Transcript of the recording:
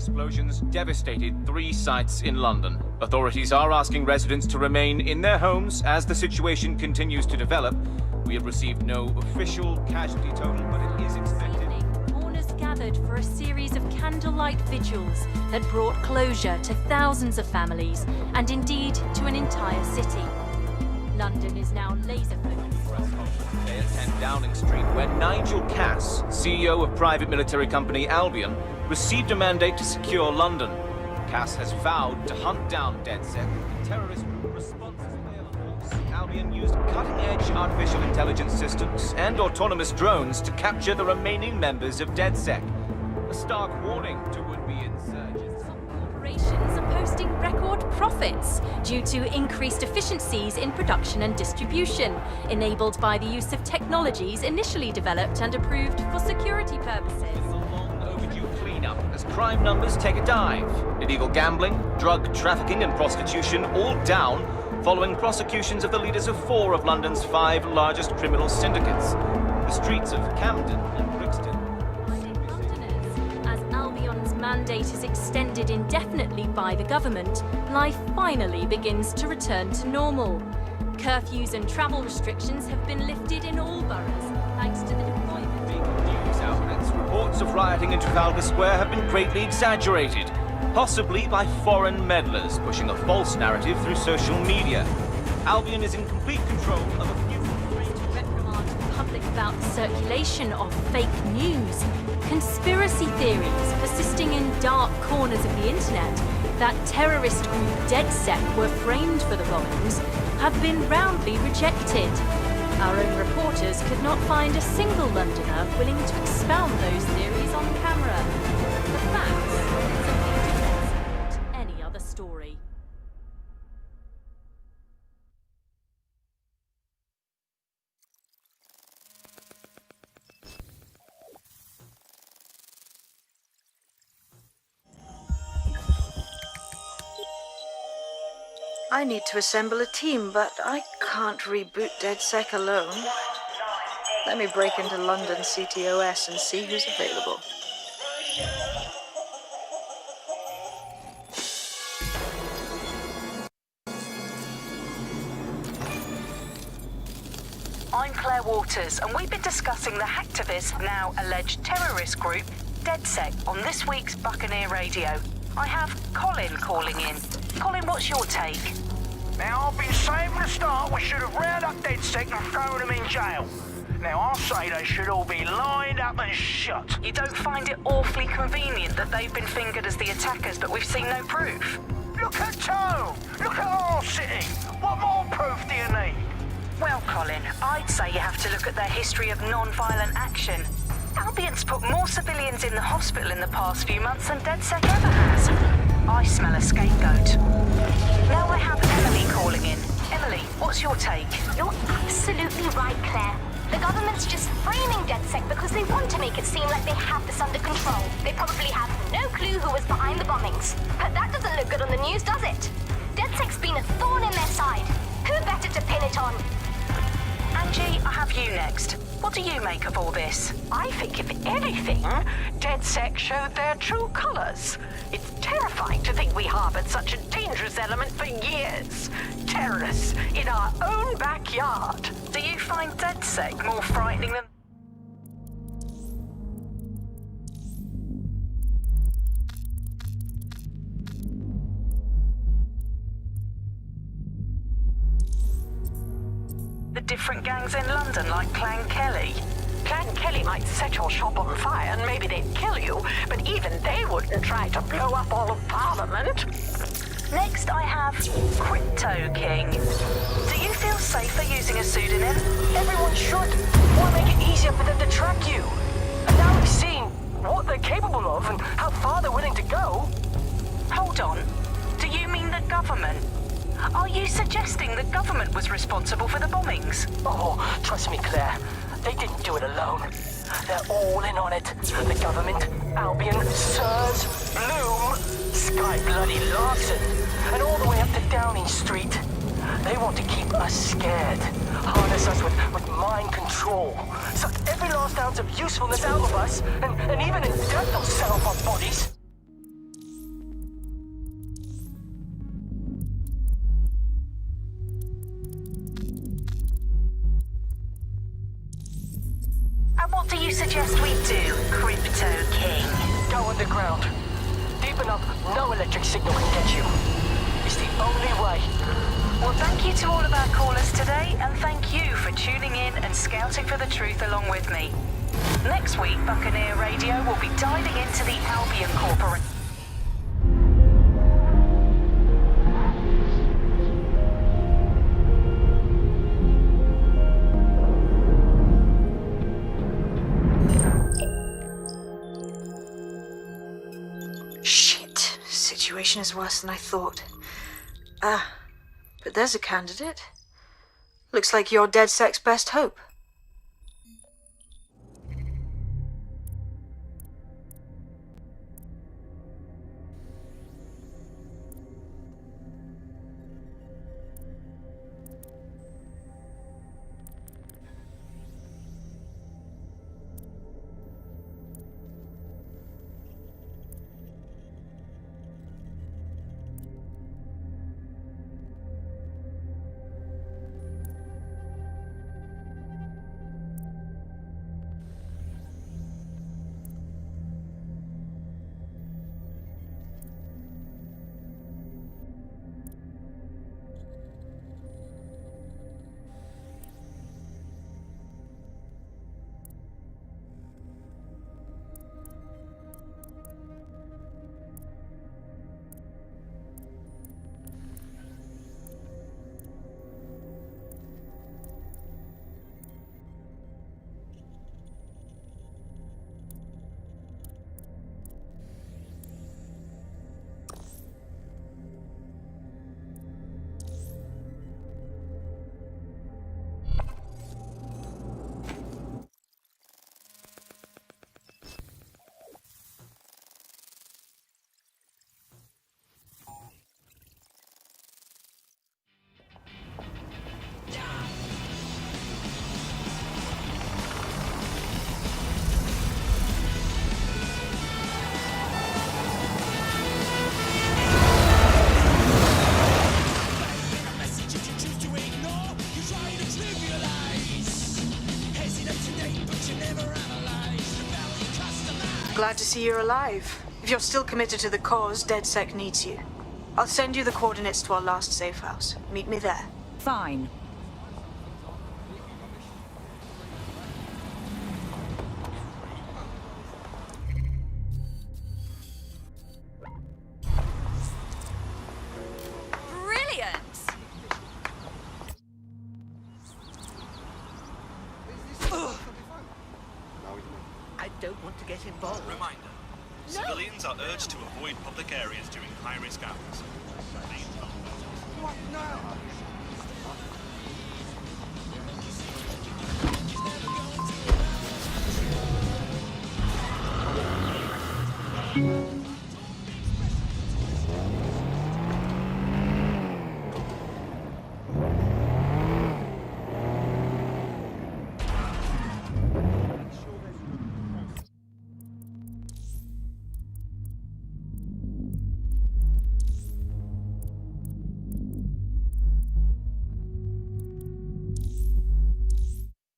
explosions devastated 3 sites in London. Authorities are asking residents to remain in their homes as the situation continues to develop. We have received no official casualty total, but it is expected. Mourners gathered for a series of candlelight vigils that brought closure to thousands of families and indeed to an entire city. London is now laser-focused. At 10 Downing Street, where Nigel Cass, CEO of private military company Albion, received a mandate to secure London. Cass has vowed to hunt down DedSec. Terrorist responses Albion used cutting-edge artificial intelligence systems and autonomous drones to capture the remaining members of DedSec. A stark warning to would-be insurgents. Corporations are posting record profits due to increased efficiencies in production and distribution, enabled by the use of technologies initially developed and approved for security purposes. Cleanup as crime numbers take a dive. Illegal gambling, drug trafficking and prostitution all down following prosecutions of the leaders of 4 of London's 5 largest criminal syndicates. The streets of Camden and Brixton. Londoners, as Albion's mandate is extended indefinitely by the government, life finally begins to return to normal. Curfews and travel restrictions have been lifted in all boroughs, thanks to the deployment. News outlets' reports of rioting in Trafalgar Square have been greatly exaggerated, possibly by foreign meddlers pushing a false narrative through social media. Albion is in complete control of a few... To reprimand the public about the circulation of fake news, conspiracy theories persisting in dark corners of the internet that terrorist group DedSec were framed for the bombings have been roundly rejected. Our own reporters could not find a single Londoner willing to expound those theories on camera. The facts simply support any other story. I need to assemble a team, but I can't reboot DedSec alone. Let me break into London CTOS and see who's available. I'm Claire Waters, and we've been discussing the hacktivist, now alleged terrorist group, DedSec, on this week's Buccaneer Radio. I have Colin calling in. Colin, what's your take? Now, I've been saying from the start we should have rounded up DedSec and thrown them in jail. Now, I'll say they should all be lined up and shot. You don't find it awfully convenient that they've been fingered as the attackers, but we've seen no proof? Look at Toe! Look at our city! What more proof do you need? Well, Colin, I'd say you have to look at their history of non-violent action. Albion's put more civilians in the hospital in the past few months than DedSec ever has. I smell a scapegoat. Now I have Emily calling in. Emily, what's your take? You're absolutely right, Claire. The government's just framing DedSec because they want to make it seem like they have this under control. They probably have no clue who was behind the bombings. But that doesn't look good on the news, does it? DedSec's been a thorn in their side. Who better to pin it on? Angie, I have you next. What do you make of all this? I think, if anything, DedSec showed their true colors. It's terrifying to think we harbored such a dangerous element for years. Terrorists in our own backyard. Do you find DedSec more frightening than... the different gangs in London, like Clan Kelly? Clan Kelly might set your shop on fire and maybe they'd kill you, but even they wouldn't try to blow up all of Parliament. Next, I have Crypto King. Do you feel safer using a pseudonym? Everyone should. Why make it easier for them to track you? And now we've seen what they're capable of and how far they're willing to go. Hold on. Do you mean the government? Are you suggesting the government was responsible for the bombings? Oh, trust me, Claire. They didn't do it alone. They're all in on it. The government, Albion, Sirs, Bloom, Sky Bloody Larson, and all the way up to Downing Street. They want to keep us scared, harness us with mind control, suck every last ounce of usefulness out of us, and even in death they'll set off our bodies. Crypto King. Go underground. Deep enough, no electric signal can get you. It's the only way. Well, thank you to all of our callers today, and thank you for tuning in and scouting for the truth along with me. Next week, Buccaneer Radio will be diving into the Albion Corporation. Shit. Situation is worse than I thought. But there's a candidate. Looks like you're DedSec's best hope. Glad to see you're alive. If you're still committed to the cause, DedSec needs you. I'll send you the coordinates to our last safe house. Meet me there. Fine. Brilliant! I don't want to get involved. Reminder. Civilians are urged to avoid public areas during high-risk hours. What now?